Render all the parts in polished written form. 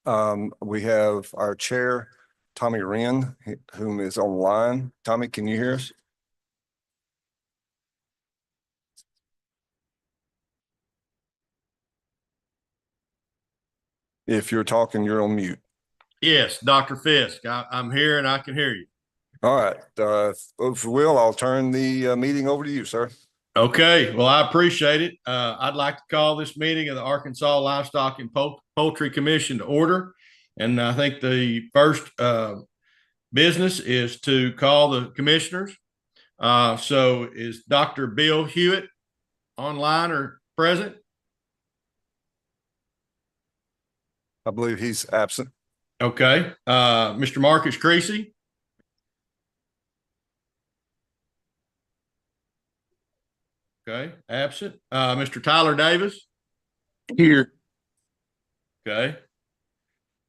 We have our chair, Tommy Wren, whom is online. Tommy, can you hear us? If you're talking, you're on mute. Yes, Dr. Fisk, I'm here and I can hear you. All right. If you will, I'll turn the meeting over to you, sir. Okay, well, I appreciate it. I'd like to call this meeting of the Arkansas Livestock and Poultry Commission to order. And I think the first business is to call the commissioners. So is Dr. Bill Hewitt online or present? I believe he's absent. Okay. Mr. Marcus Creasy? Okay, absent. Mr. Tyler Davis? Here. Okay.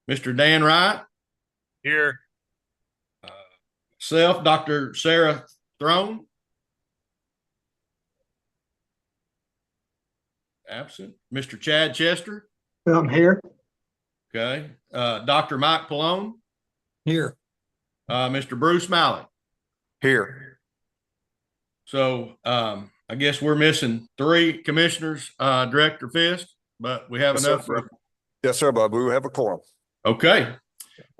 Mr. Dan Wright? Here. Self, Dr. Sarah Throne? Absent. Mr. Chad Chester? I'm here. Okay. Dr. Mike Pallone? Here. Mr. Bruce Mallett? Here. So I guess we're missing 3 commissioners, Director Fisk, but we have enough. Yes, sir, Bob. We have a quorum. Okay.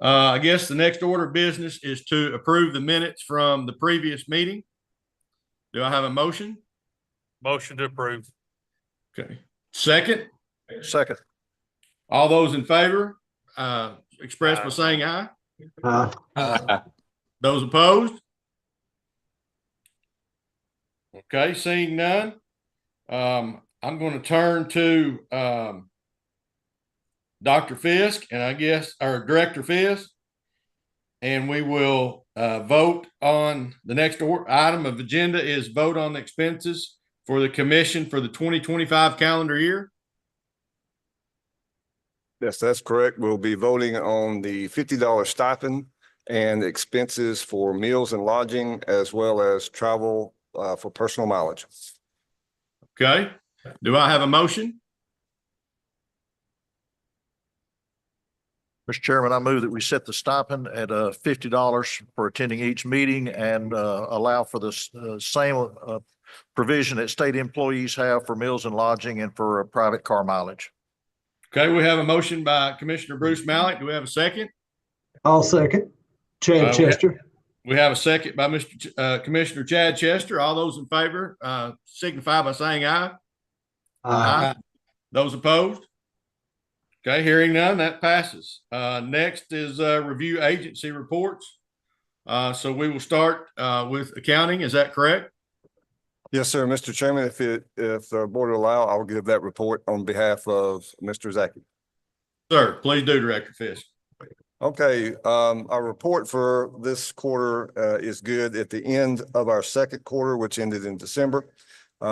I guess the next order of business is to approve the minutes from the previous meeting. Do I have a motion? Motion to approve. Okay. Second? Second. All those in favor, express by saying aye. Those opposed? Okay, seeing none. I'm going to turn to Dr. Fisk and I guess our Director Fisk, and we will vote on the next item of agenda is vote on the expenses for the commission for the 2025 calendar year. Yes, that's correct. We'll be voting on the $50 stipend and expenses for meals and lodging, as well as travel for personal mileage. Okay. Do I have a motion? Mr. Chairman, I move that we set the stipend at $50 for attending each meeting and allow for the same provision that state employees have for meals and lodging and for private car mileage. Okay, we have a motion by Commissioner Bruce Mallett. Do we have a second? I'll second. Chad Chester. We have a second by Mr. Commissioner Chad Chester. All those in favor signify by saying aye. Aye. Those opposed? Okay, hearing none, that passes. Next is review agency reports. So we will start with accounting. Is that correct? Yes, sir. Mr. Chairman, if the board will allow, I'll give that report on behalf of Mr. Zaki. Sir, please do, Director Fisk. Okay, our report for this quarter is good. At the end of our second quarter, which ended in December,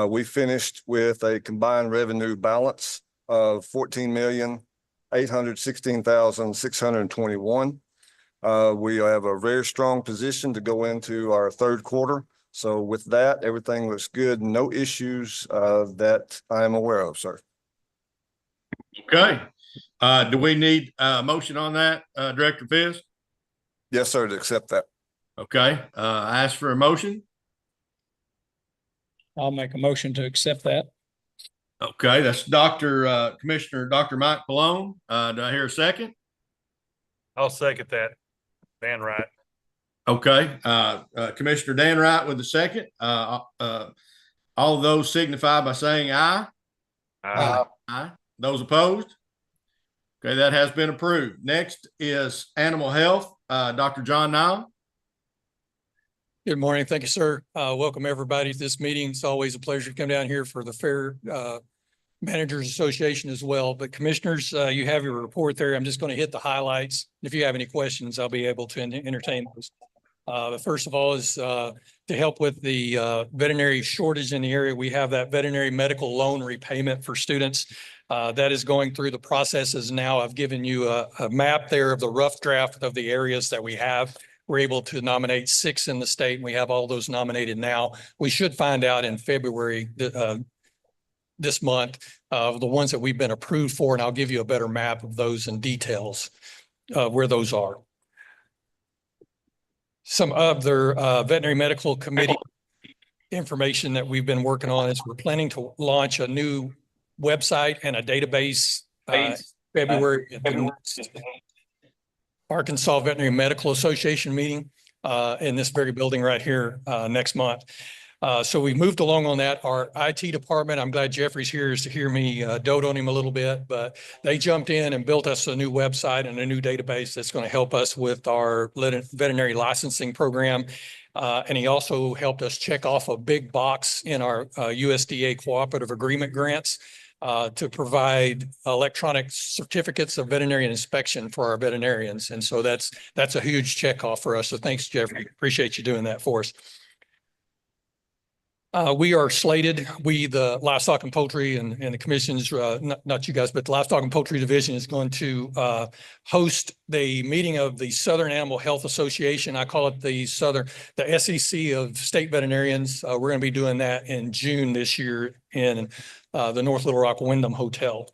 we finished with a combined revenue balance of $14,816,621. We have a very strong position to go into our third quarter. So with that, everything looks good. No issues that I am aware of, sir. Okay. Do we need a motion on that, Director Fisk? Yes, sir, to accept that. Okay. I ask for a motion. I'll make a motion to accept that. Okay, that's Commissioner Dr. Mike Pallone. Do I hear a second? I'll second that. Dan Wright. Okay, Commissioner Dan Wright with the second. All of those signify by saying aye. Aye. Aye. Those opposed? Okay, that has been approved. Next is animal health. Dr. John Nile. Good morning. Thank you, sir. Welcome everybody to this meeting. It's always a pleasure to come down here for the Fair Managers Association as well. But commissioners, you have your report there. I'm just going to hit the highlights. If you have any questions, I'll be able to entertain those. But first of all is to help with the veterinary shortage in the area. We have that veterinary medical loan repayment for students. That is going through the processes now. I've given you a map there of the rough draft of the areas that we have. We're able to nominate 6 in the state, and we have all those nominated now. We should find out in February this month, the ones that we've been approved for, and I'll give you a better map of those and details where those are. Some other veterinary medical committee information that we've been working on is we're planning to launch a new website and a database February at the Arkansas Veterinary Medical Association meeting in this very building right here next month. So we moved along on that. Our IT department, I'm glad Jeffrey's here is to hear me dote on him a little bit, but they jumped in and built us a new website and a new database that's going to help us with our veterinary licensing program. And he also helped us check off a big box in our USDA cooperative agreement grants to provide electronic certificates of veterinarian inspection for our veterinarians. And so that's a huge check off for us. So thanks, Jeffrey. Appreciate you doing that for us. We are slated, the Livestock and Poultry and the commissions, not you guys, but the Livestock and Poultry Division is going to host the meeting of the Southern Animal Health Association. I call it the SEC of State Veterinarians. We're going to be doing that in June this year in the North Little Rock Wyndham Hotel.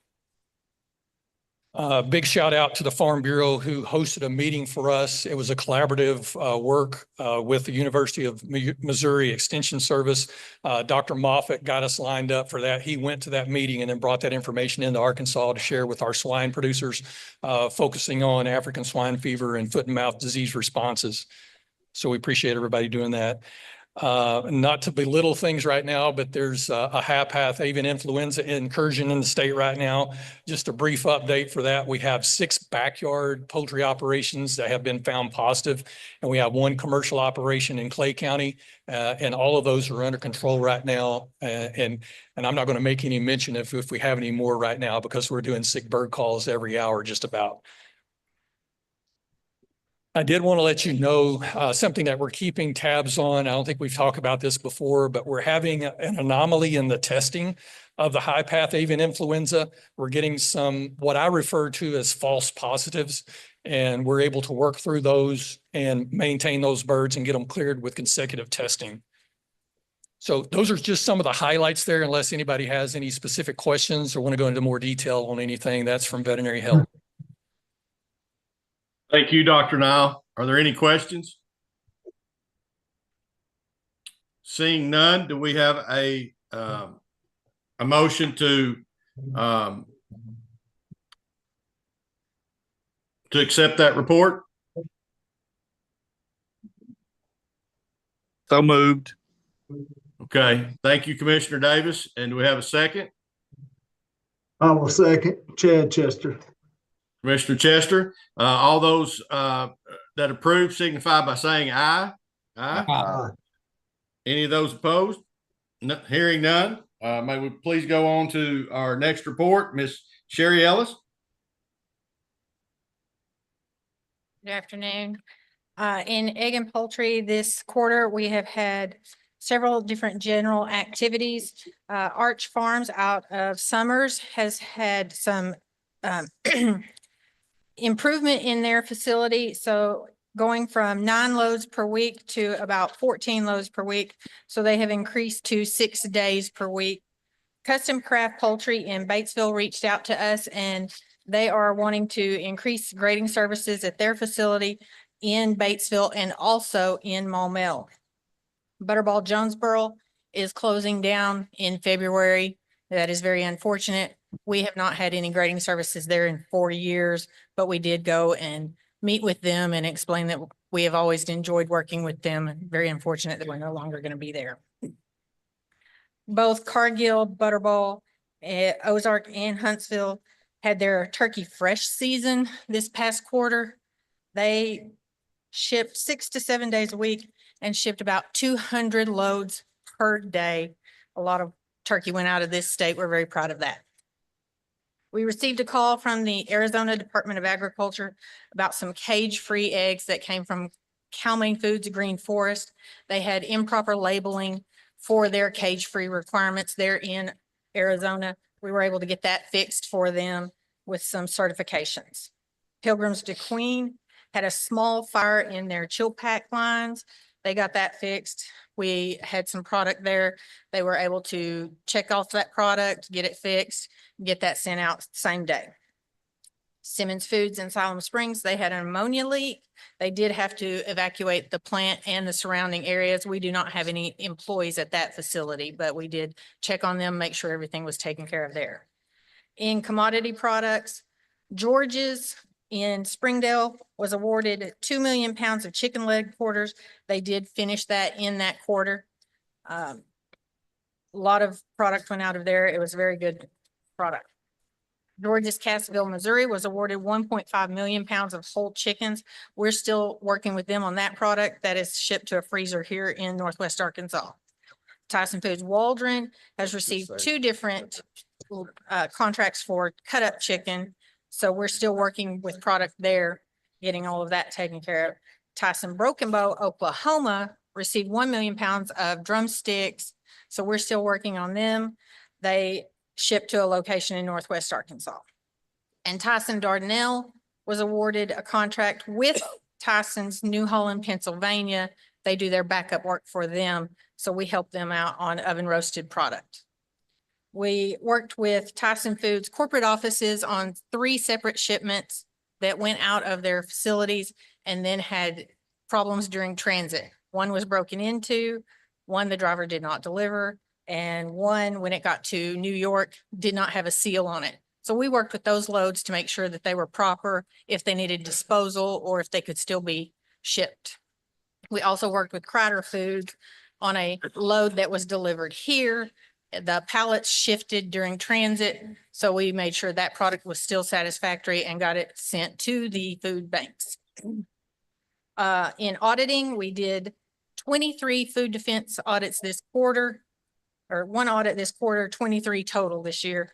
Big shout out to the Farm Bureau who hosted a meeting for us. It was a collaborative work with the University of Missouri Extension Service. Dr. Moffitt got us lined up for that. He went to that meeting and then brought that information into Arkansas to share with our swine producers, focusing on African swine fever and foot and mouth disease responses. So we appreciate everybody doing that. Not to belittle things right now, but there's a high-path avian influenza incursion in the state right now. Just a brief update for that. We have 6 backyard poultry operations that have been found positive, and we have 1 commercial operation in Clay County, and all of those are under control right now. And I'm not going to make any mention if we have any more right now because we're doing sick bird calls every hour just about. I did want to let you know something that we're keeping tabs on. I don't think we've talked about this before, but we're having an anomaly in the testing of the high path avian influenza. We're getting some, what I refer to as false positives, and we're able to work through those and maintain those birds and get them cleared with consecutive testing. So those are just some of the highlights there, unless anybody has any specific questions or want to go into more detail on anything. That's from Veterinary Health. Thank you, Dr. Nile. Are there any questions? Seeing none, do we have a motion to accept that report? So moved. Okay. Thank you, Commissioner Davis. And do we have a second? I will second. Chad Chester. Commissioner Chester, all those that approve signify by saying aye. Aye. Aye. Any of those opposed? No, hearing none. May we please go on to our next report, Miss Sherry Ellis. Good afternoon. In egg and poultry this quarter, we have had several different general activities. Arch Farms out of Summers has had some improvement in their facility. So going from 9 loads per week to about 14 loads per week. So they have increased to 6 days per week. Custom Craft Poultry in Batesville reached out to us and they are wanting to increase grading services at their facility in Batesville and also in Maumelle. Butterball Jonesboro is closing down in February. That is very unfortunate. We have not had any grading services there in 4 years, but we did go and meet with them and explain that we have always enjoyed working with them. Very unfortunate that we're no longer going to be there. Both Cargill, Butterball, Ozark, and Huntsville had their turkey fresh season this past quarter. They shipped 6 to 7 days a week and shipped about 200 loads per day. A lot of turkey went out of this state. We're very proud of that. We received a call from the Arizona Department of Agriculture about some cage-free eggs that came from Cal-Maine Foods Green Forest. They had improper labeling for their cage-free requirements there in Arizona. We were able to get that fixed for them with some certifications. Pilgrim's to Queen had a small fire in their chill pack lines. They got that fixed. We had some product there. They were able to check off that product, get it fixed, get that sent out same day. Simmons Foods in Siloam Springs, they had an ammonia leak. They did have to evacuate the plant and the surrounding areas. We do not have any employees at that facility, but we did check on them, make sure everything was taken care of there. In commodity products, George's in Springdale was awarded 2 million pounds of chicken leg quarters. They did finish that in that quarter. A lot of product went out of there. It was a very good product. George's Cassville, Missouri was awarded 1.5 million pounds of whole chickens. We're still working with them on that product that is shipped to a freezer here in Northwest Arkansas. Tyson Foods Waldron has received 2 different contracts for cut up chicken. So we're still working with product there, getting all of that taken care of. Tyson Broken Bow, Oklahoma received 1 million pounds of drumsticks. So we're still working on them. They shipped to a location in Northwest Arkansas. And Tyson Dardanelle was awarded a contract with Tyson's New Holland, Pennsylvania. They do their backup work for them. So we help them out on oven roasted product. We worked with Tyson Foods corporate offices on 3 separate shipments that went out of their facilities and then had problems during transit. One was broken into, one the driver did not deliver, and one, when it got to New York, did not have a seal on it. So we worked with those loads to make sure that they were proper, if they needed disposal or if they could still be shipped. We also worked with Crider Foods on a load that was delivered here. The pallets shifted during transit, so we made sure that product was still satisfactory and got it sent to the food banks. In auditing, we did 23 food defense audits this quarter, or 1 audit this quarter, 23 total this year.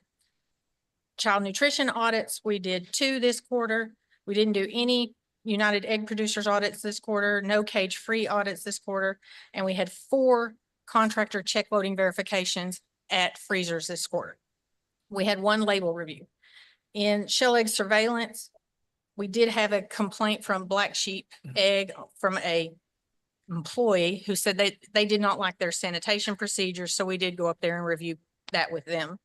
Child nutrition audits, we did 2 this quarter. We didn't do any United Egg Producers audits this quarter, no cage-free audits this quarter, and we had 4 contractor check loading verifications at freezers this quarter. We had 1 label review. In shell egg surveillance, we did have a complaint from Black Sheep Egg from a employee who said they did not like their sanitation procedures. So we did go up there and review that with them.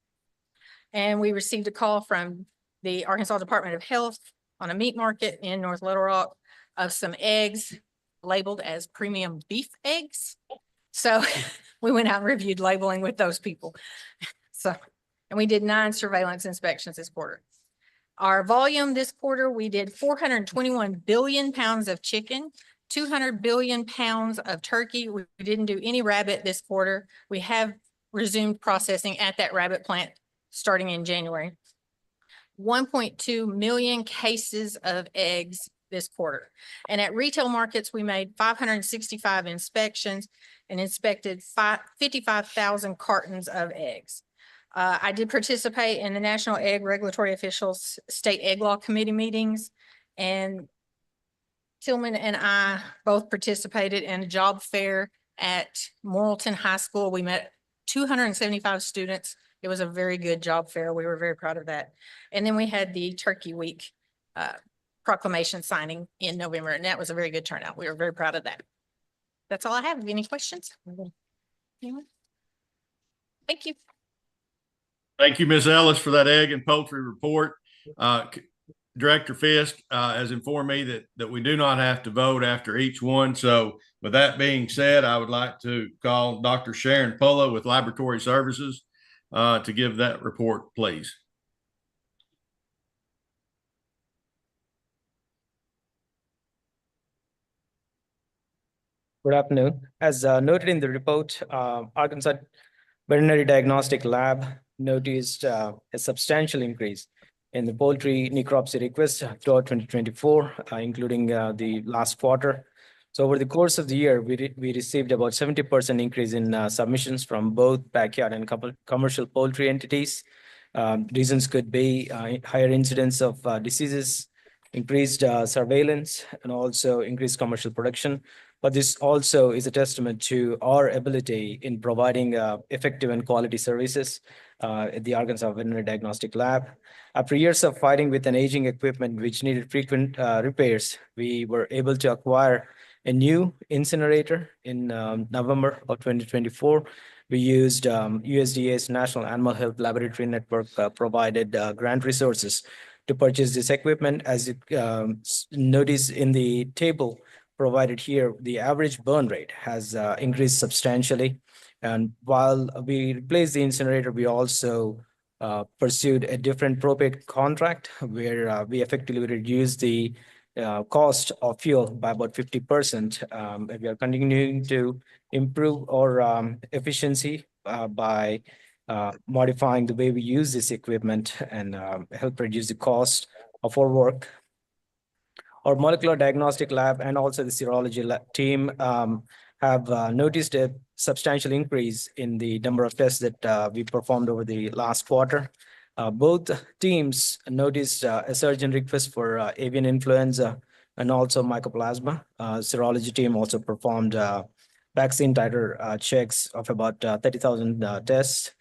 And we received a call from the Arkansas Department of Health on a meat market in North Little Rock of some eggs labeled as premium beef eggs. So we went out and reviewed labeling with those people. So, and we did 9 surveillance inspections this quarter. Our volume this quarter, we did 421 billion pounds of chicken, 200 billion pounds of turkey. We didn't do any rabbit this quarter. We have resumed processing at that rabbit plant starting in January. 1.2 million cases of eggs this quarter. And at retail markets, we made 565 inspections and inspected 55,000 cartons of eggs. I did participate in the National Egg Regulatory Officials State Egg Law Committee meetings, and Tillman and I both participated in a job fair at Morrilton High School. We met 275 students. It was a very good job fair. We were very proud of that. And then we had the Turkey Week proclamation signing in November, and that was a very good turnout. We were very proud of that. That's all I have. Any questions? Anyone? Thank you. Thank you, Ms. Ellis, for that egg and poultry report. Director Fisk has informed me that we do not have to vote after each one. So with that being said, I would like to call Dr. Sharon Pulla with Laboratory Services to give that report, please. Good afternoon. As noted in the report, Arkansas Veterinary Diagnostic Lab noticed a substantial increase in the poultry necropsy requests throughout 2024, including the last quarter. So over the course of the year, we received about 70% increase in submissions from both backyard and commercial poultry entities. Reasons could be higher incidence of diseases, increased surveillance, and also increased commercial production. But this also is a testament to our ability in providing effective and quality services at the Arkansas Veterinary Diagnostic Lab. After years of fighting with an aging equipment which needed frequent repairs, we were able to acquire a new incinerator in November of 2024. We used USDA's National Animal Health Laboratory Network provided grant resources to purchase this equipment. As you notice in the table provided here, the average burn rate has increased substantially. And while we replaced the incinerator, we also pursued a different propane contract where we effectively reduced the cost of fuel by about 50%. We are continuing to improve our efficiency by modifying the way we use this equipment and help reduce the cost of our work. Our molecular diagnostic lab and also the serology team have noticed a substantial increase in the number of tests that we performed over the last quarter. Both teams noticed a surge in requests for avian influenza and also mycoplasma. Serology team also performed vaccine titer checks of about 30,000 tests.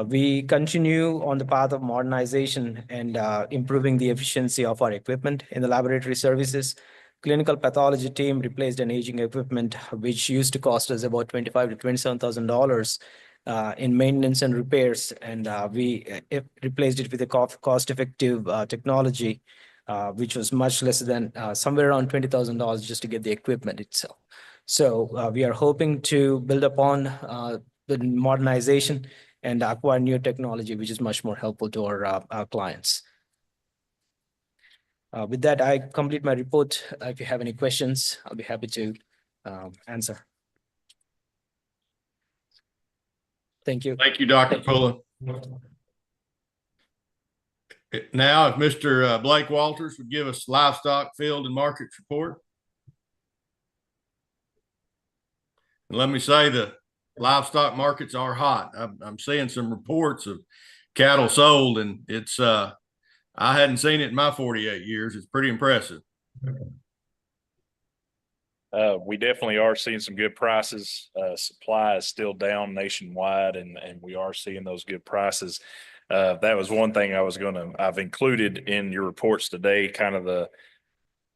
We continue on the path of modernization and improving the efficiency of our equipment in the laboratory services. Clinical pathology team replaced an aging equipment, which used to cost us about $25,000 to $27,000 in maintenance and repairs. And we replaced it with a cost-effective technology, which was much less than somewhere around $20,000 just to get the equipment itself. So we are hoping to build upon the modernization and acquire new technology, which is much more helpful to our clients. With that, I complete my report. If you have any questions, I'll be happy to answer. Thank you. Thank you, Dr. Pullen. Now, if Mr. Blake Walters would give us livestock field and markets report. And let me say the livestock markets are hot. I'm seeing some reports of cattle sold, and it's I hadn't seen it in my 48 years. It's pretty impressive. We definitely are seeing some good prices. Supply is still down nationwide, and we are seeing those good prices. That was one thing I've included in your reports today,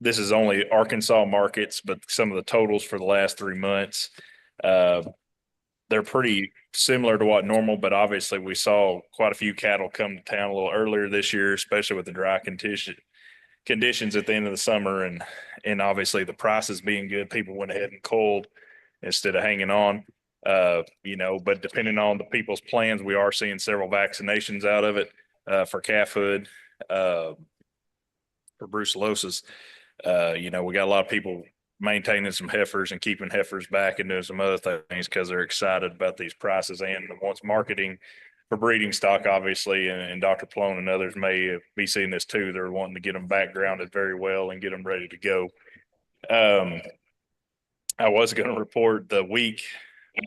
this is only Arkansas markets, but some of the totals for the last 3 months, they're pretty similar to what normal, but obviously we saw quite a few cattle come to town a little earlier this year, especially with the dry conditions at the end of the summer, and obviously the prices being good, people went ahead and culled instead of hanging on. But depending on the people's plans, we are seeing several vaccinations out of it for calf hood, for brucellosis. We got a lot of people maintaining some heifers and keeping heifers back and doing some other things because they're excited about these prices and wants marketing for breeding stock, obviously, and Dr. Plone and others may be seeing this too. They're wanting to get them backgrounded very well and get them ready to go. I was going to report the week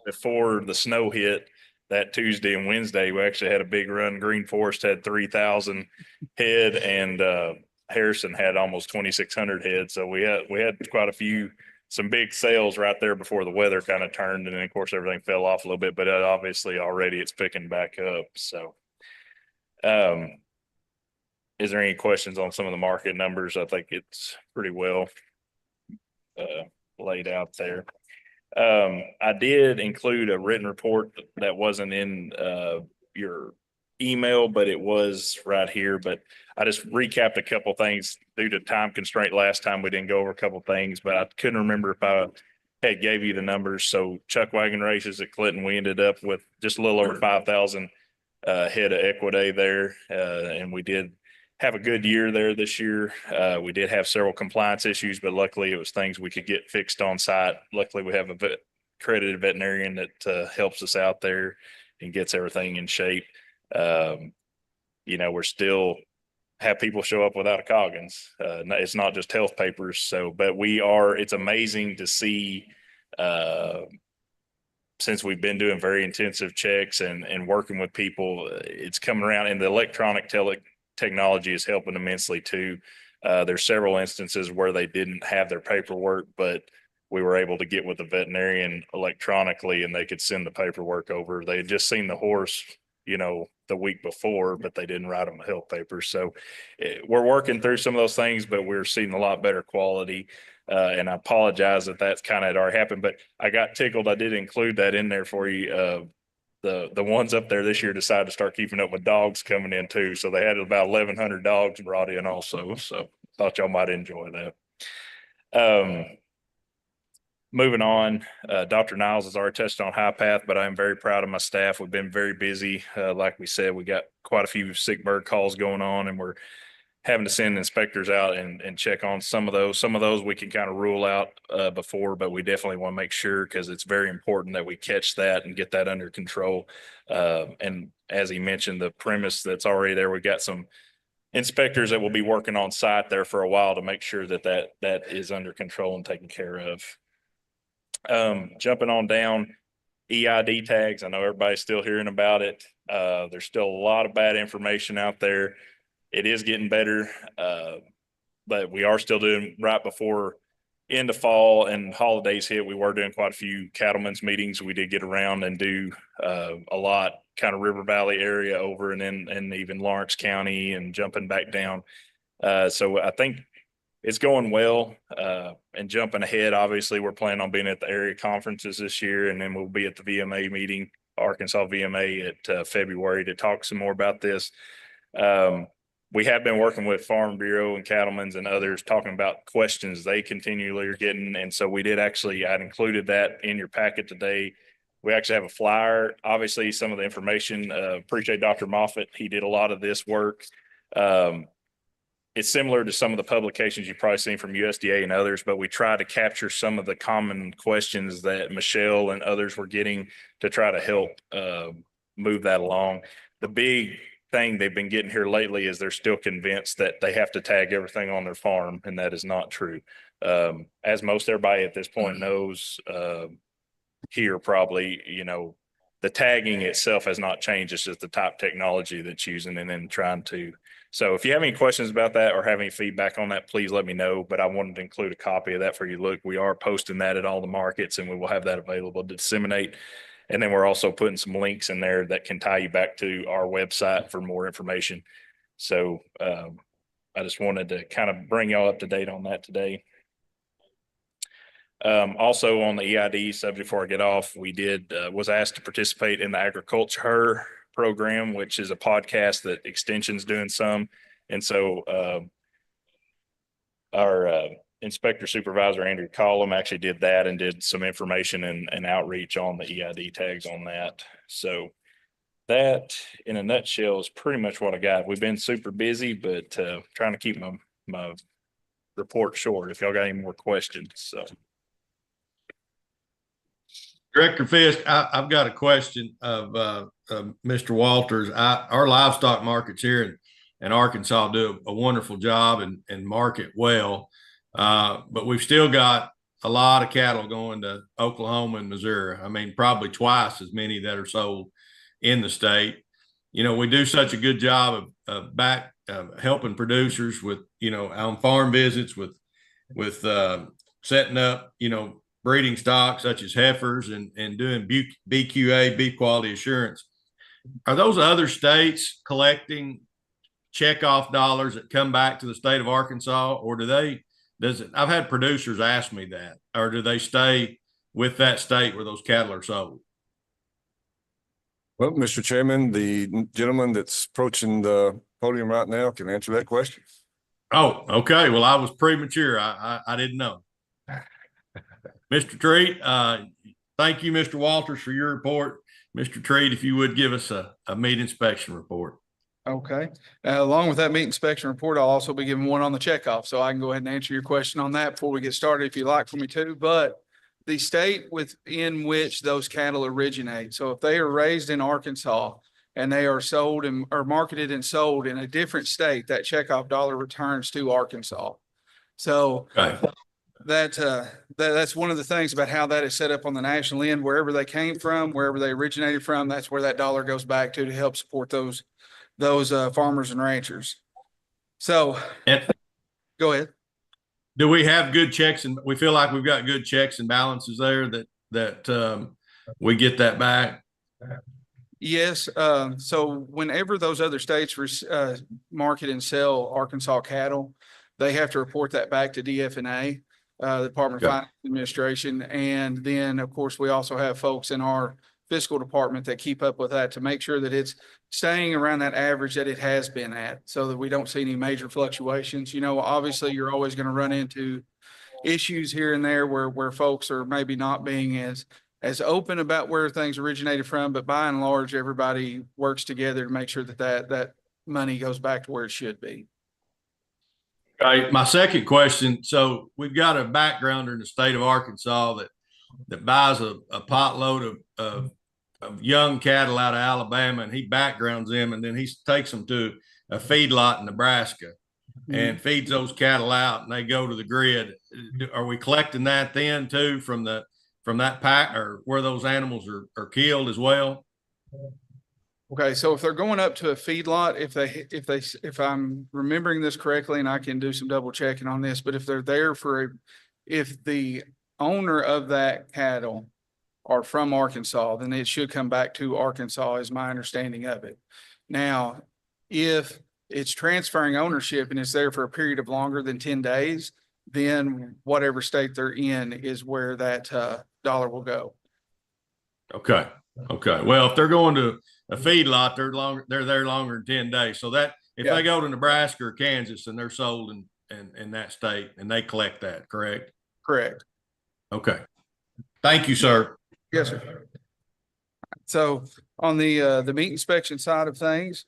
before the snow hit, that Tuesday and Wednesday, we actually had a big run. Green Forest had 3,000 head, and Harrison had almost 2,600 head. So we had quite some big sales right there before the weather kind of turned, and then of course everything fell off a little bit. But obviously already it's picking back up. So, is there any questions on some of the market numbers? I think it's pretty well laid out there. I did include a written report that wasn't in your email, but it was right here. But I just recapped a couple things due to time constraint. Last time we didn't go over a couple things, but I couldn't remember if I had gave you the numbers. So chuck wagon races at Clinton, we ended up with just a little over 5,000 head of equidae there, and we did have a good year there this year. We did have several compliance issues, but luckily it was things we could get fixed on site. Luckily we have a accredited veterinarian that helps us out there and gets everything in shape. We're still have people show up without a Coggins. It's not just health papers. So, but it's amazing to see, since we've been doing very intensive checks and working with people, it's coming around, and the electronic technology is helping immensely too. There's several instances where they didn't have their paperwork, but we were able to get with the veterinarian electronically and they could send the paperwork over. They had just seen the horse, the week before, but they didn't write them a health paper. So we're working through some of those things, but we're seeing a lot better quality. And I apologize that that's kind of had already happened, but I got tickled. I did include that in there for you. The ones up there this year decided to start keeping up with dogs coming in too. So they had about 1,100 dogs brought in also. So thought y'all might enjoy that. Moving on, Dr. Niles has already touched on High Path, but I'm very proud of my staff. We've been very busy. Like we said, we got quite a few sick bird calls going on, and we're having to send inspectors out and check on some of those. Some of those we can kind of rule out before, but we definitely want to make sure, because it's very important that we catch that and get that under control. And as he mentioned, the premise that's already there, we've got some inspectors that will be working on site there for a while to make sure that that is under control and taken care of. Jumping on down, EID tags. I know everybody's still hearing about it. There's still a lot of bad information out there. It is getting better, but we are still doing right before end of fall and holidays hit. We were doing quite a few cattlemen's meetings. We did get around and do a lot, kind of River Valley area over and even Lawrence County and jumping back down. So I think it's going well. And jumping ahead, obviously, we're planning on being at the area conferences this year, and then we'll be at the VMA meeting, Arkansas VMA at February, to talk some more about this. We have been working with Farm Bureau and Cattlemen's and others, talking about questions they continually are getting. And so we did actually, I'd included that in your packet today. We actually have a flyer, obviously some of the information. Appreciate Dr. Moffitt. He did a lot of this work. It's similar to some of the publications you've probably seen from USDA and others, but we try to capture some of the common questions that Michelle and others were getting to try to help move that along. The big thing they've been getting here lately is they're still convinced that they have to tag everything on their farm, and that is not true. As most everybody at this point knows, here probably, the tagging itself has not changed. It's just the type technology that's using and then trying to. So if you have any questions about that or have any feedback on that, please let me know. But I wanted to include a copy of that for you. Look, we are posting that at all the markets, and we will have that available to disseminate. And then we're also putting some links in there that can tie you back to our website for more information. So I just wanted to kind of bring y'all up to date on that today. Also on the EID subject, before I get off, we was asked to participate in the Agriculture program, which is a podcast that Extension's doing some. And so our Inspector Supervisor Andrew Collum actually did that and did some information and outreach on the EID tags on that. So that in a nutshell is pretty much what I got. We've been super busy, but trying to keep my report short if y'all got any more questions. So Director Fisk, I've got a question of Mr. Walters. Our livestock markets here in Arkansas do a wonderful job and market well. But we've still got a lot of cattle going to Oklahoma and Missouri. I mean, probably twice as many that are sold in the state. We do such a good job of helping producers with, on farm visits with setting up, breeding stock such as heifers and doing BQA, beef quality assurance. Are those other states collecting checkoff dollars that come back to the state of Arkansas, or I've had producers ask me that, or do they stay with that state where those cattle are sold? Well, Mr. Chairman, the gentleman that's approaching the podium right now can answer that question. Oh, okay. Well, I was premature. I didn't know. Mr. Treat, thank you, Mr. Walters, for your report. Mr. Treat, if you would give us a meat inspection report. Okay. Along with that meat inspection report, I'll also be giving one on the checkoff. So I can go ahead and answer your question on that before we get started if you'd like for me to. But the state within which those cattle originate. So if they are raised in Arkansas and they are sold and or marketed and sold in a different state, that checkoff dollar returns to Arkansas. So Okay. That's one of the things about how that is set up on the national end. Wherever they came from, wherever they originated from, that's where that dollar goes back to help support those farmers and ranchers. So go ahead. Do we have good checks, and we feel like we've got good checks and balances there that we get that back? Yes. So whenever those other states market and sell Arkansas cattle, they have to report that back to DFNA. the Department of Okay. Finance Administration. And then, of course, we also have folks in our fiscal department that keep up with that to make sure that it's staying around that average that it has been at, so that we don't see any major fluctuations. You know, obviously, you're always going to run into issues here and there where folks are maybe not being as open about where things originated from, but by and large, everybody works together to make sure that money goes back to where it should be. Okay, my second question. So we've got a backgrounder in the state of Arkansas that buys a potload of young cattle out of Alabama, and he backgrounds them, and then he takes them to a feedlot in Nebraska and feeds those cattle out, and they go to the grid. Are we collecting that then too from that pack, or where those animals are killed as well? Okay, so if they're going up to a feedlot, if I'm remembering this correctly, and I can do some double checking on this, but if they're there if the owner of that cattle are from Arkansas, then it should come back to Arkansas, is my understanding of it. Now, if it's transferring ownership and it's there for a period of longer than 10 days, then whatever state they're in is where that dollar will go. Okay. Okay. Well, if they're going to a feedlot, they're there longer than 10 days. So that if Yeah. they go to Nebraska or Kansas and they're sold in that state, and they collect that, correct? Correct. Okay. Thank you, sir. Yes, sir. So on the meat inspection side of things,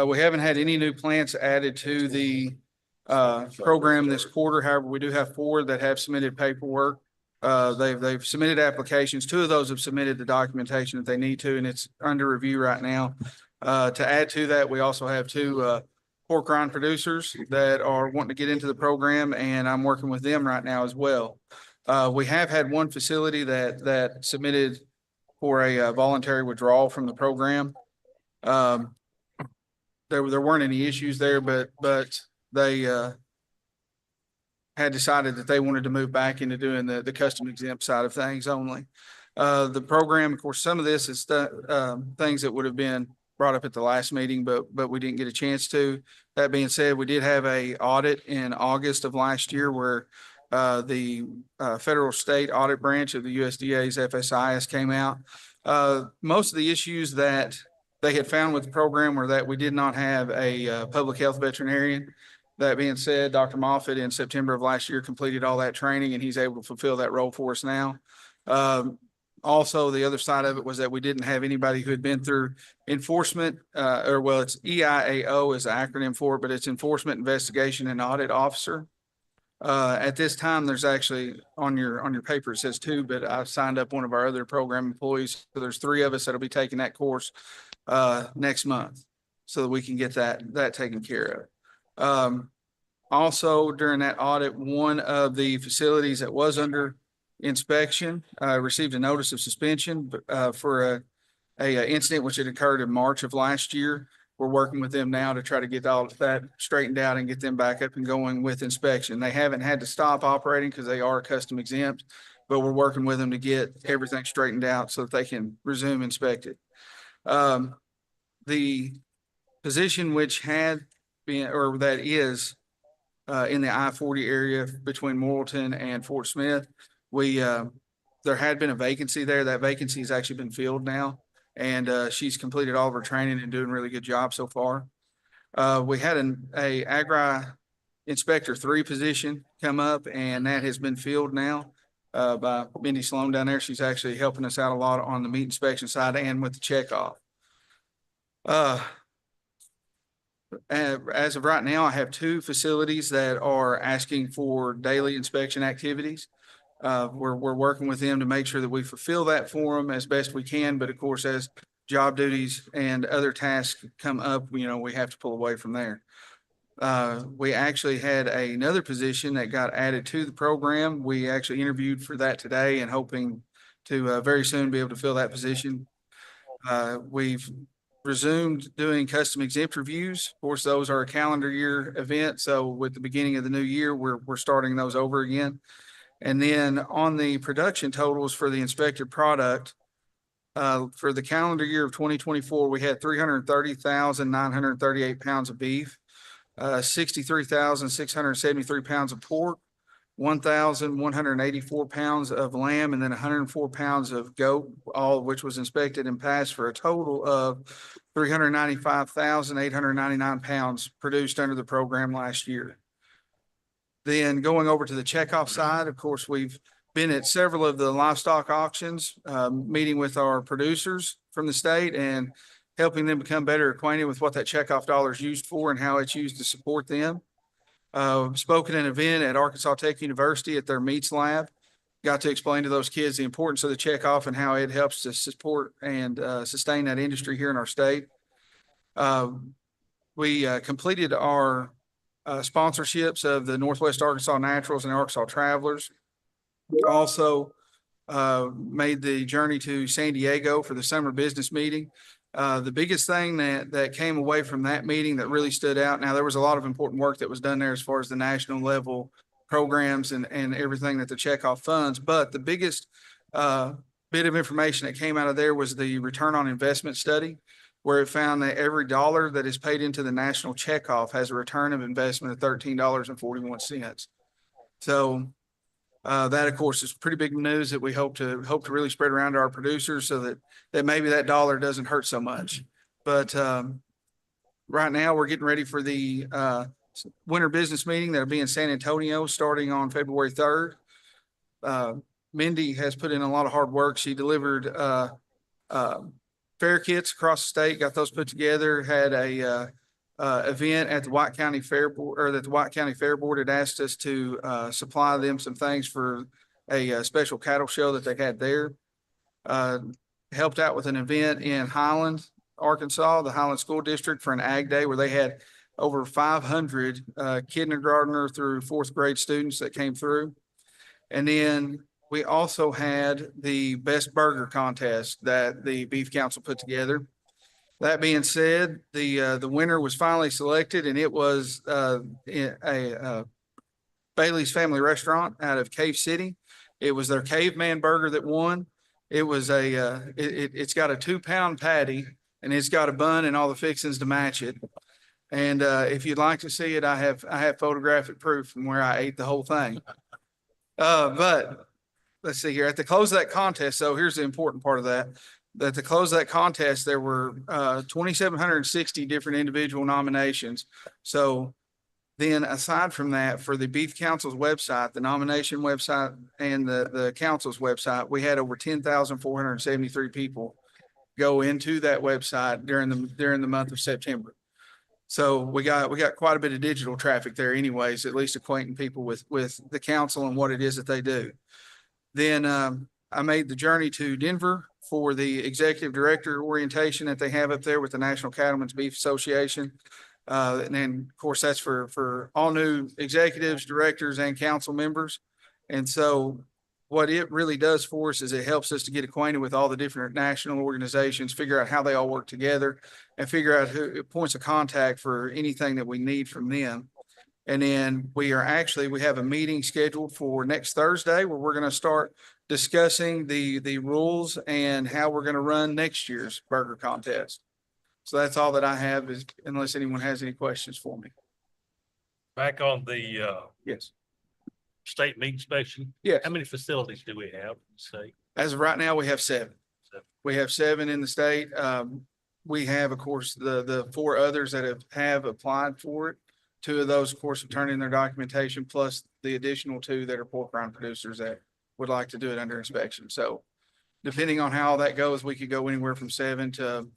we haven't had any new plants added to the program this quarter. However, we do have 4 that have submitted paperwork. They've submitted applications. 2 of those have submitted the documentation that they need to, and it's under review right now. To add to that, we also have 2 pork rind producers that are wanting to get into the program, and I'm working with them right now as well. We have had 1 facility that submitted for a voluntary withdrawal from the program. There weren't any issues there, but they had decided that they wanted to move back into doing the custom exempt side of things only. The program, of course, some of this is things that would have been brought up at the last meeting, but we didn't get a chance to. That being said, we did have a audit in August of last year where the federal state audit branch of the USDA's FSIS came out. Most of the issues that they had found with the program were that we did not have a public health veterinarian. That being said, Dr. Moffitt in September of last year completed all that training, and he's able to fulfill that role for us now. Also, the other side of it was that we didn't have anybody who had been through enforcement, it's EIAO is the acronym for it, but it's Enforcement Investigation and Audit Officer. At this time, there's actually on your paper, it says 2, but I've signed up one of our other program employees. So there's 3 of us that'll be taking that course next month so that we can get that taken care of. Also, during that audit, one of the facilities that was under inspection received a notice of suspension for a incident which had occurred in March of last year. We're working with them now to try to get all of that straightened out and get them back up and going with inspection. They haven't had to stop operating because they are custom exempt, but we're working with them to get everything straightened out so that they can resume inspected. The position which had been, or that is in the I-40 area between Morrilton and Fort Smith, there had been a vacancy there. That vacancy has actually been filled now, and she's completed all of her training and doing a really good job so far. We had a Agri Inspector 3 position come up, and that has been filled now by Mindy Sloan down there. She's actually helping us out a lot on the meat inspection side and with the checkoff. As of right now, I have 2 facilities that are asking for daily inspection activities. We're working with them to make sure that we fulfill that for them as best we can. But of course, as job duties and other tasks come up, we have to pull away from there. We actually had another position that got added to the program. We actually interviewed for that today and hoping to very soon be able to fill that position. We've resumed doing custom exempt reviews. Of course, those are a calendar year event. So with the beginning of the new year, we're starting those over again. And then on the production totals for the inspected product, for the calendar year of 2024, we had 330,938 pounds of beef, 63,673 pounds of pork, 1,184 pounds of lamb, and then 104 pounds of goat, all of which was inspected and passed for a total of 395,899 pounds produced under the program last year. Then going over to the checkoff side, of course, we've been at several of the livestock auctions, meeting with our producers from the state and helping them become better acquainted with what that checkoff dollar is used for and how it's used to support them. Spoken at an event at Arkansas Tech University at their meats lab. Got to explain to those kids the importance of the checkoff and how it helps to support and sustain that industry here in our state. We completed our sponsorships of the Northwest Arkansas Naturals and Arkansas Travelers. Also made the journey to San Diego for the summer business meeting. The biggest thing that came away from that meeting that really stood out, now there was a lot of important work that was done there as far as the national level programs and everything that the checkoff funds, but the biggest bit of information that came out of there was the return on investment study, where it found that every dollar that is paid into the national checkoff has a return of investment of $13.41. So that, of course, is pretty big news that we hope to really spread around to our producers so that maybe that dollar doesn't hurt so much. But right now we're getting ready for the winter business meeting that'll be in San Antonio starting on February 3rd. Mindy has put in a lot of hard work. She delivered fair kits across the state, got those put together, had a event at the White County Fair Board, or that the White County Fair Board had asked us to supply them some things for a special cattle show that they had there. Helped out with an event in Highland, Arkansas, the Highland School District, for an Ag Day where they had over 500 kindergartner through fourth grade students that came through. And then we also had the best burger contest that the Beef Council put together. That being said, the winner was finally selected, and it was Bailey's Family Restaurant out of Cave City. It was their caveman burger that won. It was it's got a 2-pound patty, and it's got a bun and all the fixings to match it. And if you'd like to see it, I have photographic proof from where I ate the whole thing. But let's see here. At the close of that contest, so here's the important part of that. At the close of that contest, there were 2,760 different individual nominations. So then aside from that, for the Beef Council's website, the nomination website and the council's website, we had over 10,473 people go into that website during the month of September. So we got quite a bit of digital traffic there anyways, at least acquainting people with the council and what it is that they do. Then I made the journey to Denver for the executive director orientation that they have up there with the National Cattlemen's Beef Association. And then, of course, that's for all new executives, directors, and council members. And so what it really does for us is it helps us to get acquainted with all the different national organizations, figure out how they all work together, and figure out who points of contact for anything that we need from them. And then we have a meeting scheduled for next Thursday where we're going to start discussing the rules and how we're going to run next year's burger contest. So that's all that I have, is unless anyone has any questions for me. Back on the Yes. state meat inspection. Yes. How many facilities do we have in the state? As of right now, we have 7. We have 7 in the state. We have, of course, the 4 others that have applied for it. 2 of those, of course, have turned in their documentation, plus the additional 2 that are pork rind producers that would like to do it under inspection. So depending on how that goes, we could go anywhere from 7 to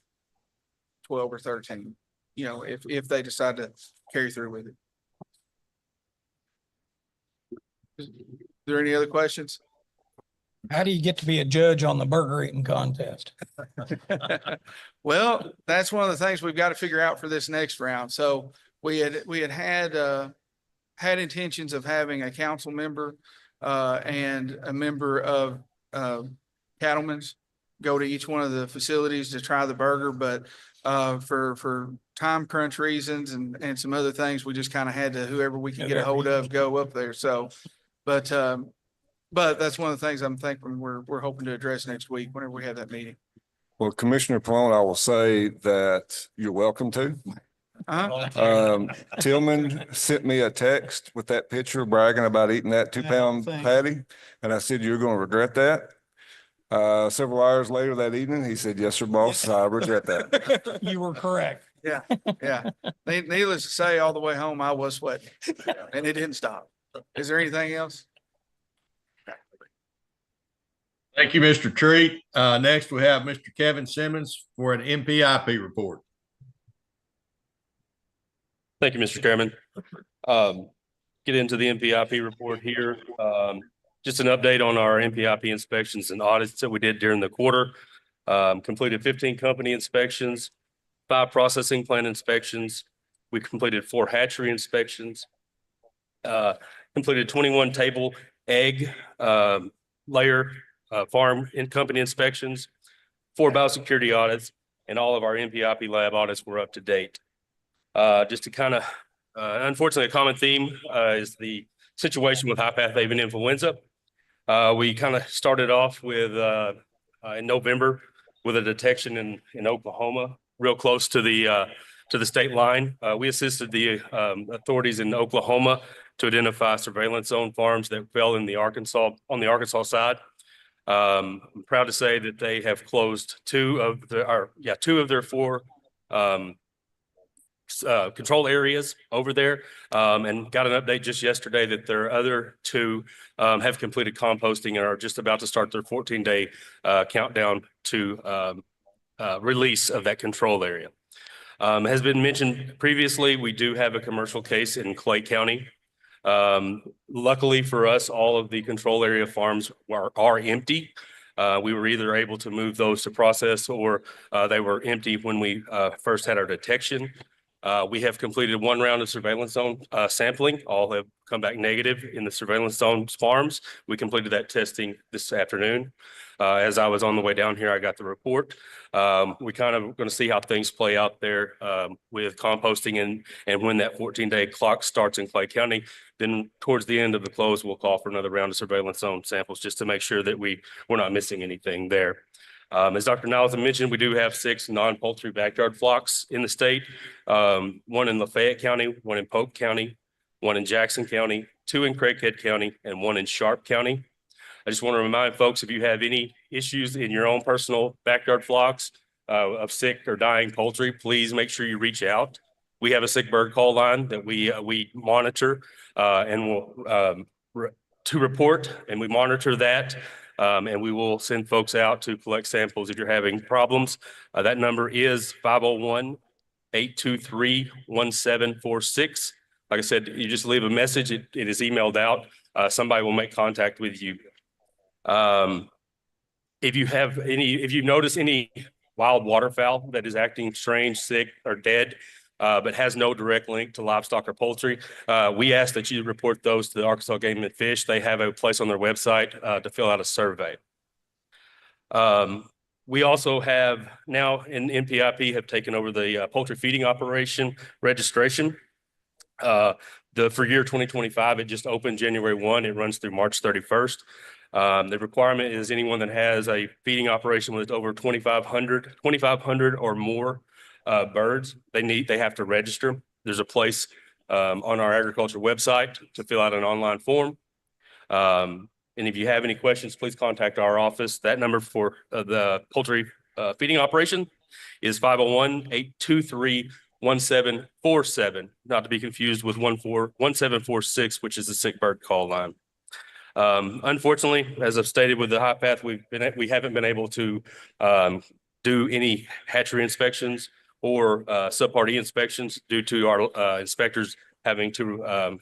12 or 13, if they decide to carry through with it. Is there any other questions? How do you get to be a judge on the burger eating contest? Well, that's one of the things we've got to figure out for this next round. So we had intentions of having a council member and a member of cattlemen's go to each one of the facilities to try the burger, but for time crunch reasons and some other things, we just kind of had to, whoever we can get a hold of, go up there. So, but that's one of the things I'm thinking we're hoping to address next week whenever we have that meeting. Well, Commissioner Pallone, I will say that you're welcome to. Tillman sent me a text with that picture bragging about eating that 2-pound patty. And I said, "You're going to regret that." Several hours later that evening, he said, "Yes, sir, boss. I regret that." You were correct. Yeah, yeah. Needless to say, all the way home, I was sweating and it didn't stop. Is there anything else? Thank you, Mr. Treat. Next we have Mr. Kevin Simmons for an MPIP report. Thank you, Mr. Chairman. Get into the MPIP report here. Just an update on our MPIP inspections and audits that we did during the quarter. Completed 15 company inspections, 5 processing plant inspections. We completed 4 hatchery inspections. Completed 21 table egg layer farm and company inspections, 4 biosecurity audits, and all of our MPIP lab audits were up to date. Just to kind of, unfortunately, a common theme is the situation with high-path avian influenza. We kind of started off with in November with a detection in Oklahoma, real close to the state line. We assisted the authorities in Oklahoma to identify surveillance zone farms that fell in the Arkansas side. I'm proud to say that they have closed 2 of their 4 control areas over there, and got an update just yesterday that their other 2 have completed composting and are just about to start their 14-day countdown to release of that control area. Has been mentioned previously, we do have a commercial case in Clay County. Luckily for us, all of the control area farms are empty. We were either able to move those to process or they were empty when we first had our detection. We have completed 1 round of surveillance zone sampling. All have come back negative in the surveillance zone farms. We completed that testing this afternoon. As I was on the way down here, I got the report. We kind of going to see how things play out there with composting and when that 14-day clock starts in Clay County. Then towards the end of the close, we'll call for another round of surveillance zone samples just to make sure that we're not missing anything there. As Dr. Niles mentioned, we do have 6 non-poultry backyard flocks in the state. 1 in Lafayette County, 1 in Polk County, 1 in Jackson County, 2 in Craighead County, and 1 in Sharp County. I just want to remind folks, if you have any issues in your own personal backyard flocks of sick or dying poultry, please make sure you reach out. We have a sick bird call line that we monitor and will to report, and we monitor that. And we will send folks out to collect samples if you're having problems. That number is 501-823-1746. Like I said, you just leave a message. It is emailed out. Somebody will make contact with you. If you notice any wild waterfowl that is acting strange, sick, or dead, but has no direct link to livestock or poultry, we ask that you report those to the Arkansas Game and Fish. They have a place on their website to fill out a survey. We also have now in MPIP have taken over the poultry feeding operation registration. For year 2025, it just opened January 1. It runs through March 31st. The requirement is anyone that has a feeding operation with over 2,500 or more birds, they have to register. There's a place on our agriculture website to fill out an online form. And if you have any questions, please contact our office. That number for the poultry feeding operation is 501-823-1747, not to be confused with 1746, which is the sick bird call line. Unfortunately, as I've stated with the high path, we haven't been able to do any hatchery inspections or subpart E inspections due to our inspectors having to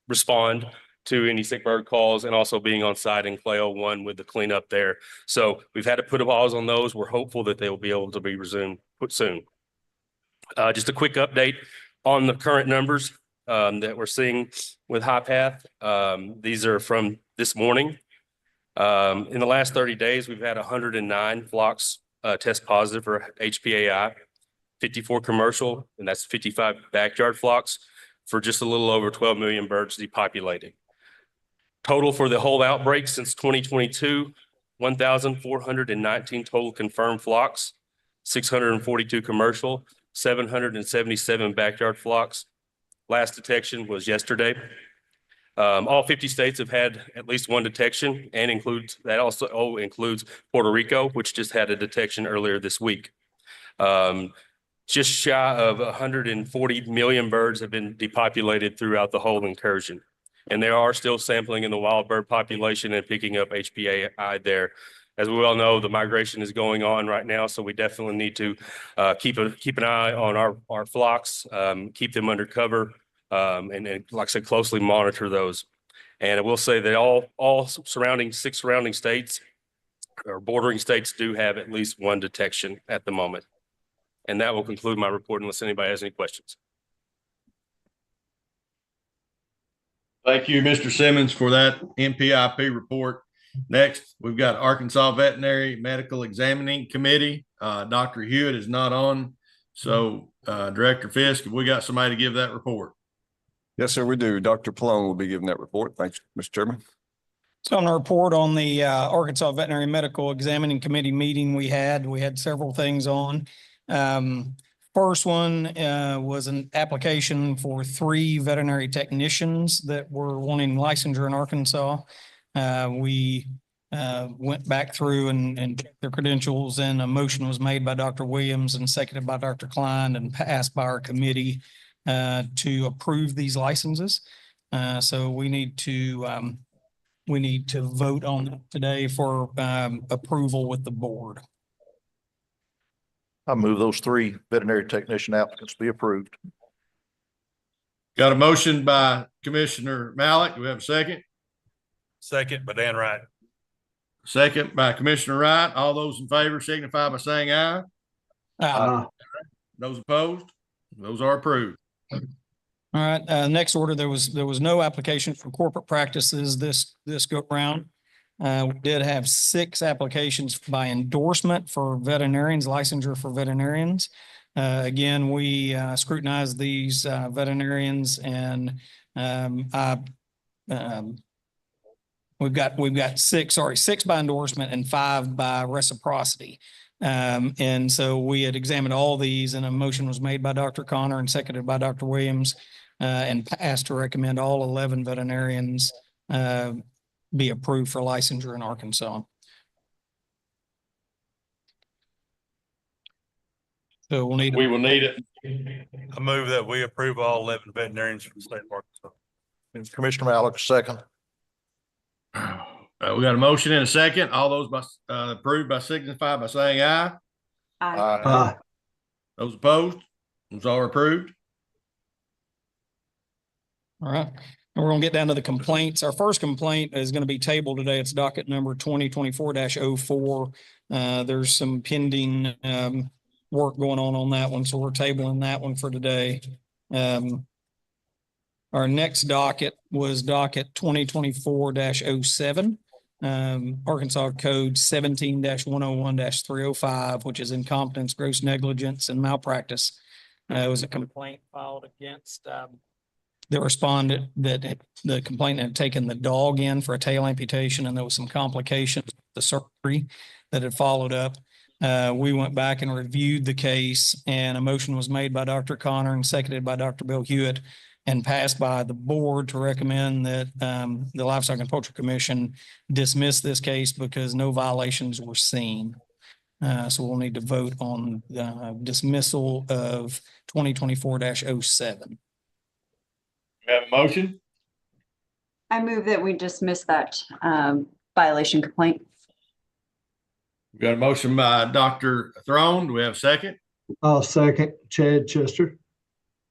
respond to any sick bird calls and also being on site in Clay 01 with the cleanup there. So we've had to put a pause on those. We're hopeful that they will be able to be resumed soon. Just a quick update on the current numbers that we're seeing with high path. These are from this morning. In the last 30 days, we've had 109 flocks test positive for HPAI, 54 commercial, and that's 55 backyard flocks for just a little over 12 million birds depopulating. Total for the whole outbreak since 2022, 1,419 total confirmed flocks, 642 commercial, 777 backyard flocks. Last detection was yesterday. All 50 states have had at least one detection, and also includes Puerto Rico, which just had a detection earlier this week. Just shy of 140 million birds have been depopulated throughout the whole incursion. And they are still sampling in the wild bird population and picking up HPAI there. As we all know, the migration is going on right now, so we definitely need to keep an eye on our flocks, keep them under cover, and like I said, closely monitor those. And I will say that all six surrounding states or bordering states do have at least one detection at the moment. And that will conclude my report unless anybody has any questions. Thank you, Mr. Simmons, for that NPIP report. Next, we've got Arkansas Veterinary Medical Examining Committee. Dr. Hewitt is not on. So Director Fisk, have we got somebody to give that report? Yes, sir, we do. Dr. Palone will be giving that report. Thanks, Mr. Chairman. So on the report on the Arkansas Veterinary Medical Examining Committee meeting we had several things on. First one was an application for 3 veterinary technicians that were wanting licensure in Arkansas. We went back through and checked their credentials, and a motion was made by Dr. Williams and seconded by Dr. Klein and passed by our committee to approve these licenses. So we need to vote on it today for approval with the board. I move those 3 veterinary technician applicants be approved. Got a motion by Commissioner Mallett. Do we have a second? Second by Dan Wright. Second by Commissioner Wright. All those in favor signify by saying aye. Those opposed? Those are approved. All right, next order, there was no application for corporate practices this go round. We did have 6 applications by endorsement for veterinarians, licensure for veterinarians. Again, we scrutinized these veterinarians, and we've got 6 by endorsement and 5 by reciprocity. And so we had examined all these, and a motion was made by Dr. Connor and seconded by Dr. Williams, and passed to recommend all 11 veterinarians be approved for licensure in Arkansas. So we will need it. I move that we approve all 11 veterinarians from the state of Arkansas. Commissioner Mallett, second. We got a motion and a second. All those approved by signify by saying aye. Aye. Those opposed? Those are approved. All right. And we're going to get down to the complaints. Our first complaint is going to be tabled today. It's docket number 2024-04. There's some pending work going on that one, so we're tabling that one for today. Our next docket was docket 2024-07. Arkansas Code 17-101-305, which is incompetence, gross negligence, and malpractice. It was a complaint filed against the respondent that the complainant had taken the dog in for a tail amputation, and there was some complications with the surgery that had followed up. We went back and reviewed the case, and a motion was made by Dr. Connor and seconded by Dr. Bill Hewitt and passed by the board to recommend that the Livestock and Poultry Commission dismiss this case because no violations were seen. So we'll need to vote on the dismissal of 2024-07. We have a motion. I move that we dismiss that violation complaint. We got a motion by Dr. Throne. Do we have a second? I'll second. Chad Chester.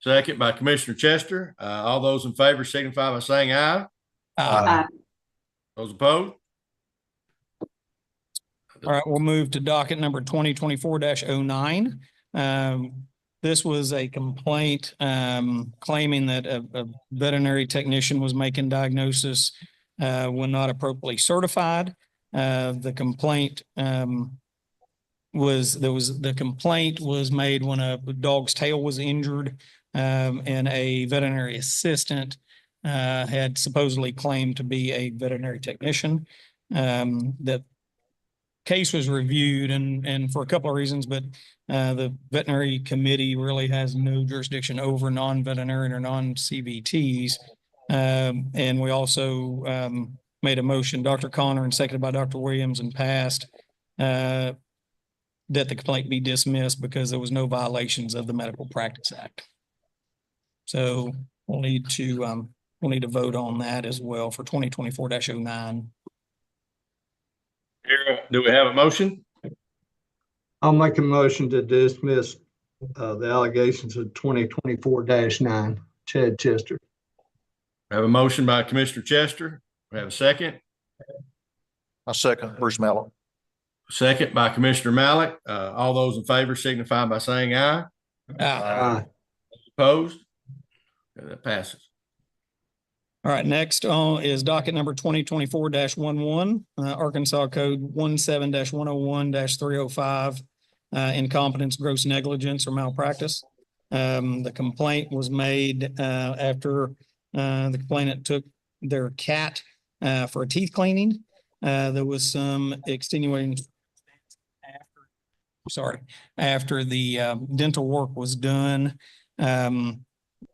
Second by Commissioner Chester. All those in favor signify by saying aye. Aye. Those opposed? All right, we'll move to docket number 2024-09. This was a complaint claiming that a veterinary technician was making diagnosis when not appropriately certified. The complaint was made when a dog's tail was injured, and a veterinary assistant had supposedly claimed to be a veterinary technician. That case was reviewed and for a couple of reasons, but the veterinary committee really has no jurisdiction over non-veterinarian or non-CVTs. And we also made a motion, Dr. Connor and seconded by Dr. Williams, and passed that the complaint be dismissed because there was no violations of the Medical Practice Act. So we'll need to vote on that as well for 2024-09. Here, do we have a motion? I'll make a motion to dismiss the allegations of 2024-9. Chad Chester. We have a motion by Commissioner Chester. We have a second. I second Bruce Mallett. Second by Commissioner Mallett. All those in favor signify by saying aye. Aye. Opposed? Okay, that passes. All right, next is docket number 2024-11, Arkansas Code 17-101-305, incompetence, gross negligence, or malpractice. The complaint was made after the complainant took their cat for a teeth cleaning. There was some extenuating after the dental work was done.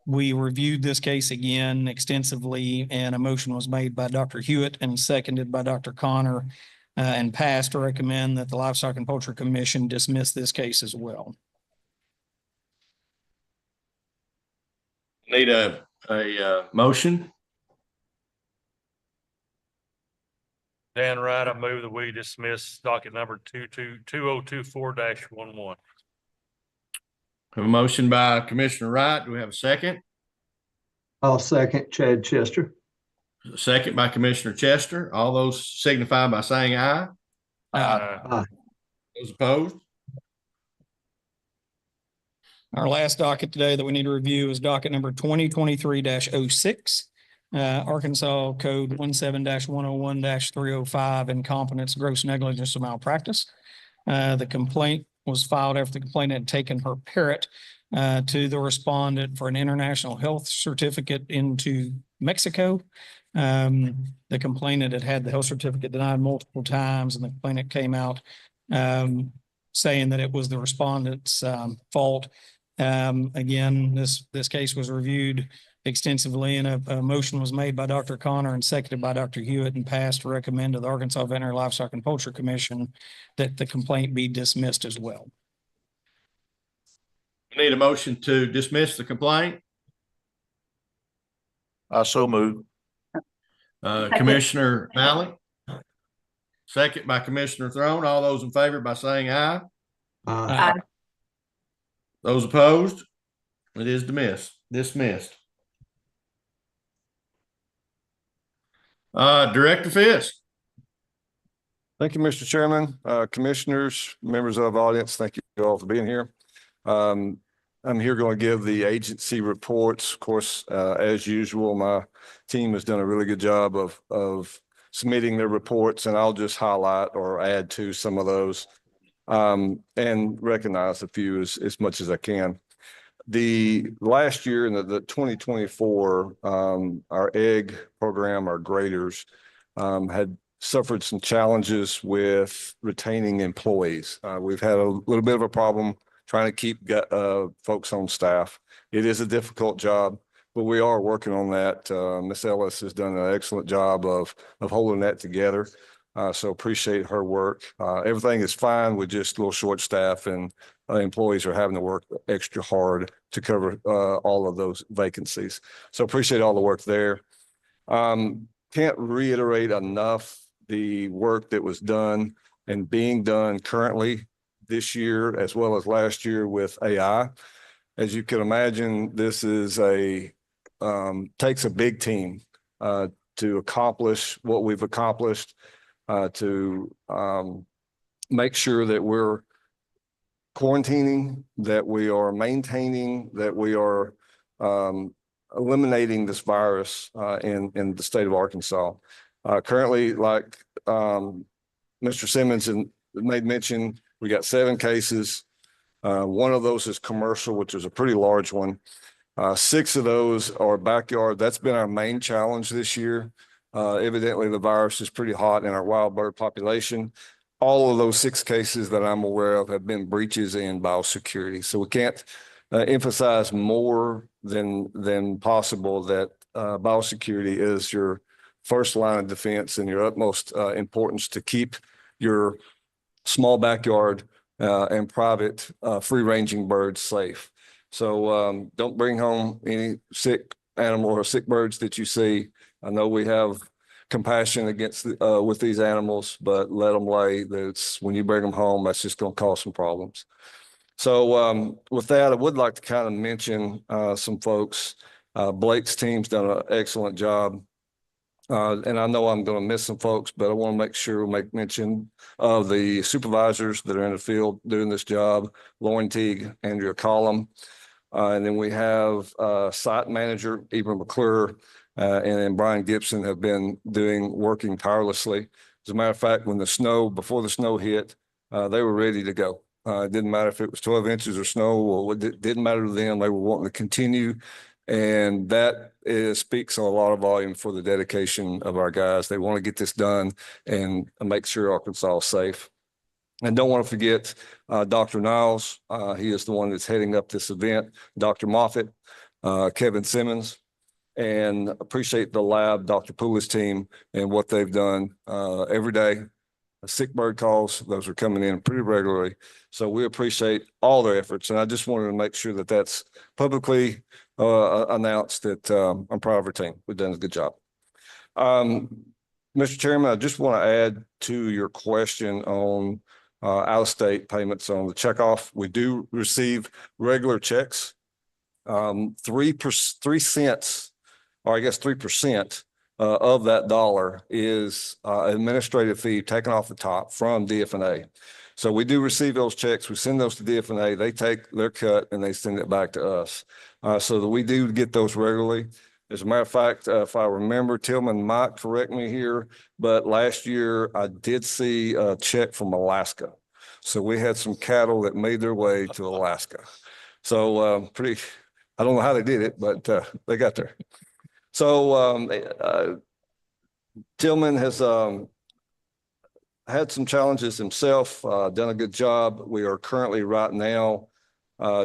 We reviewed this case again extensively, and a motion was made by Dr. Hewitt and seconded by Dr. Connor, and passed to recommend that the Livestock and Poultry Commission dismiss this case as well. Need a motion? Dan Wright, I move that we dismiss docket number 2024-11. Have a motion by Commissioner Wright. Do we have a second? I'll second Chad Chester. A second by Commissioner Chester. All those signify by saying aye. Aye. Those opposed? Our last docket today that we need to review is docket number 2023-06, Arkansas Code 17-101-305, incompetence, gross negligence, or malpractice. The complaint was filed after the complainant had taken her parrot to the respondent for an international health certificate into Mexico. The complainant had had the health certificate denied multiple times, and the complainant came out saying that it was the respondent's fault. Again, this case was reviewed extensively, and a motion was made by Dr. Connor and seconded by Dr. Hewitt, and passed to recommend to the Arkansas Veterinary Livestock and Poultry Commission that the complaint be dismissed as well. We need a motion to dismiss the complaint. I so move. Commissioner Mallett. Second by Commissioner Throne. All those in favor by saying aye. Aye. Those opposed? It is dismissed. Director Fisk. Thank you, Mr. Chairman, commissioners, members of the audience. Thank you all for being here. I'm here going to give the agency reports. Of course, as usual, my team has done a really good job of submitting their reports, and I'll just highlight or add to some of those and recognize a few as much as I can. The last year in the 2024, our egg program, our graders, had suffered some challenges with retaining employees. We've had a little bit of a problem trying to keep folks on staff. It is a difficult job, but we are working on that. Ms. Ellis has done an excellent job of holding that together. So appreciate her work. Everything is fine with just a little short staff, and employees are having to work extra hard to cover all of those vacancies. So appreciate all the work there. Can't reiterate enough the work that was done and being done currently this year as well as last year with AI. As you can imagine, this is takes a big team to accomplish what we've accomplished, to make sure that we're quarantining, that we are maintaining, that we are eliminating this virus in the state of Arkansas. Currently, like Mr. Simmons made mention, we got 7 cases. One of those is commercial, which is a pretty large one. 6 of those are backyard. That's been our main challenge this year. Evidently, the virus is pretty hot in our wild bird population. all of those 6 cases that I'm aware of have been breaches in biosecurity. So we can't emphasize more than possible that biosecurity is your first line of defense and your utmost importance to keep your small backyard and private free-ranging birds safe. So don't bring home any sick animal or sick birds that you see. I know we have compassion against with these animals, but let them lay. That's when you bring them home, that's just going to cause some problems. So with that, I would like to kind of mention some folks. Blake's team's done an excellent job. And I know I'm going to miss some folks, but I want to make sure we make mention of the supervisors that are in the field doing this job: Lauren Teague, Andrea Collum. And then we have site manager, Ibram McClure, and then Brian Gibson have been working tirelessly. As a matter of fact, before the snow hit, they were ready to go. It didn't matter if it was 12 inches of snow or it didn't matter to them. They were wanting to continue. And that speaks a lot of volume for the dedication of our guys. They want to get this done and make sure Arkansas is safe. And don't want to forget Dr. Niles. He is the one that's heading up this event. Dr. Moffitt, Kevin Simmons, and appreciate the lab, Dr. Pooley's team, and what they've done every day. Sick bird calls, those are coming in pretty regularly. So we appreciate all their efforts. And I just wanted to make sure that that's publicly announced that I'm proud of our team. We've done a good job. Mr. Chairman, I just want to add to your question on out-of-state payments on the checkoff. We do receive regular checks. 3 cents, or I guess 3% of that dollar is administrative fee taken off the top from DF&A. So we do receive those checks. We send those to DF&A. They take their cut and they send it back to us. So that we do get those regularly. As a matter of fact, if I remember, Tillman might correct me here, but last year I did see a check from Alaska. So we had some cattle that made their way to Alaska. So I don't know how they did it, but they got there. So Tillman has had some challenges himself, done a good job. We are currently right now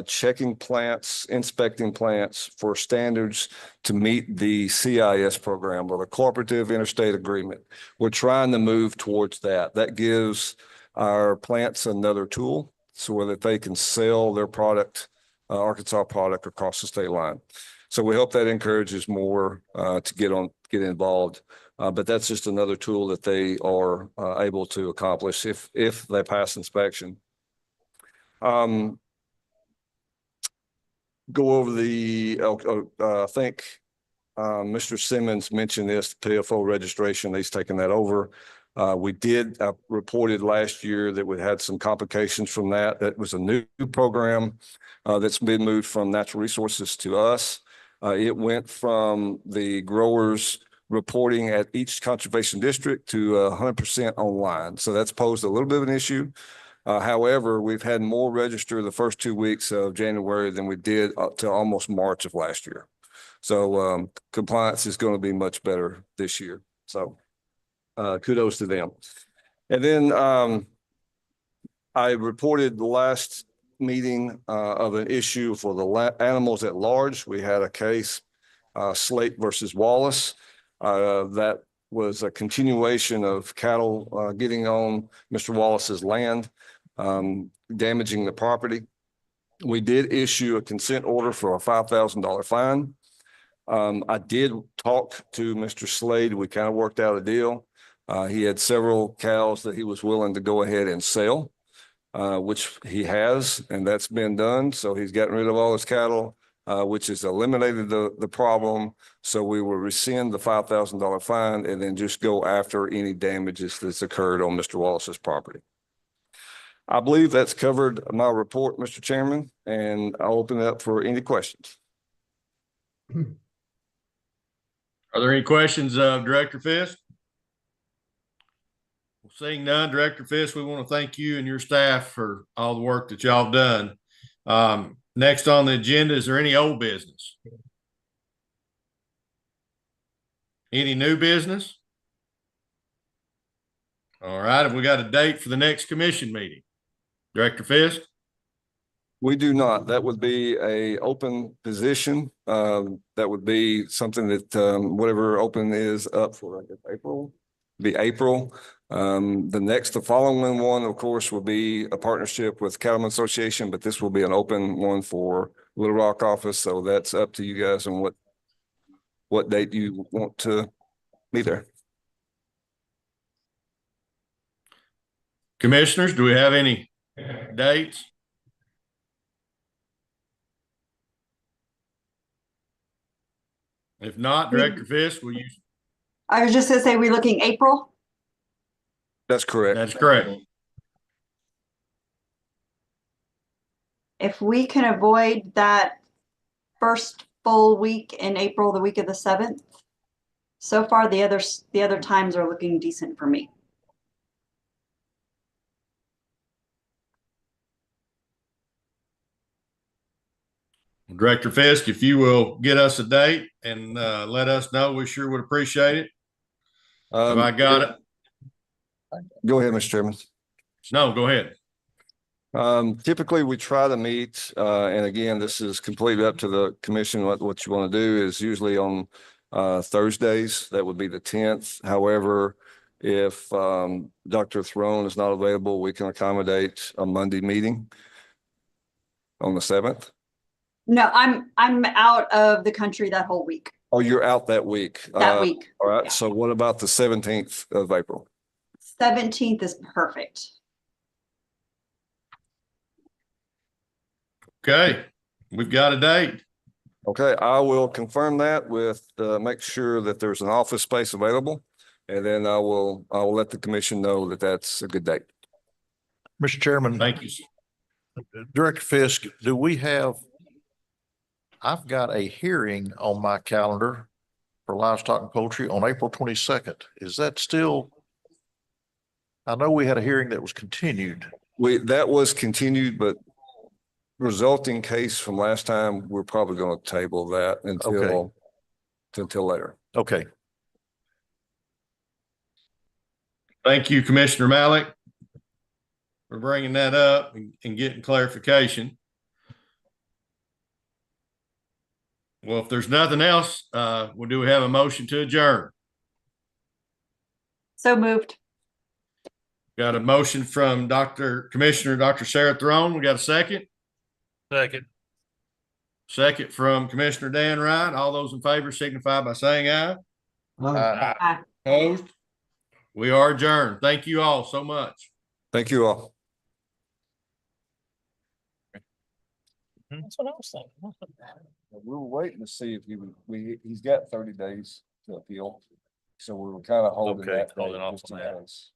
checking plants, inspecting plants for standards to meet the CIS program, or the Cooperative Interstate Agreement. We're trying to move towards that. That gives our plants another tool so that they can sell their product, Arkansas product, across the state line. So we hope that encourages more to get involved. But that's just another tool that they are able to accomplish if they pass inspection. Go over I think Mr. Simmons mentioned this, PFO registration. He's taken that over. We reported last year that we had some complications from that. That was a new program that's been moved from Natural Resources to us. It went from the growers reporting at each conservation district to 100% online. So that's posed a little bit of an issue. However, we've had more register the first 2 weeks of January than we did up to almost March of last year. So compliance is going to be much better this year. So kudos to them. And then I reported the last meeting of an issue for the animals at large. We had a case, Slate versus Wallace. That was a continuation of cattle getting on Mr. Wallace's land, damaging the property. We did issue a consent order for a $5,000 fine. I did talk to Mr. Slade. We kind of worked out a deal. He had several cows that he was willing to go ahead and sell, which he has, and that's been done. So he's gotten rid of all his cattle, which has eliminated the problem. So we will rescind the $5,000 fine and then just go after any damages that's occurred on Mr. Wallace's property. I believe that's covered my report, Mr. Chairman, and I'll open it up for any questions. Are there any questions of Director Fisk? Well, seeing none, Director Fisk, we want to thank you and your staff for all the work that y'all have done. Next on the agenda, is there any old business? Any new business? All right, have we got a date for the next commission meeting? Director Fisk? We do not. That would be a open position. That would be something that, whatever open is up for, I guess, April, be April. The following one, of course, will be a partnership with Cattlemen Association, but this will be an open one for Little Rock office. So that's up to you guys on what date you want to be there. Commissioners, do we have any dates? If not, Director Fisk, will you? I was just gonna say, we're looking April. That's correct. That's correct. If we can avoid that first full week in April, the week of the 7th. So far, the other times are looking decent for me. Director Fisk, if you will get us a date and let us know, we sure would appreciate it. Have I got it? Go ahead, Mr. Chairman. No, go ahead. Typically, we try to meet, and again, this is completely up to the commission. What you want to do is usually on Thursdays. That would be the 10th. However, if Dr. Throne is not available, we can accommodate a Monday meeting on the 7th. No, I'm out of the country that whole week. Oh, you're out that week. That week. All right. Yeah. So what about the 17th of April? 17th is perfect. Okay, we've got a date. Okay, I will confirm that with, make sure that there's an office space available. And then I will let the commission know that that's a good date. Mr. Chairman. Thank you. Director Fisk, I've got a hearing on my calendar for Livestock and Poultry on April 22nd. Is that still? I know we had a hearing that was continued. That was continued, but resulting case from last time, we're probably going to table that until later. Okay. Thank you, Commissioner Malik, for bringing that up and getting clarification. Well, if there's nothing else, do we have a motion to adjourn? So moved. Got a motion from Commissioner Dr. Sarah Throne. We got a second? Second. Second from Commissioner Dan Wright. All those in favor signify by saying aye. Aye. Opposed? We are adjourned. Thank you all so much. Thank you all. That's what I was thinking. We were waiting to see if he's got 30 days to appeal. So we were kind of holding Okay, that. holding off just on in that. case.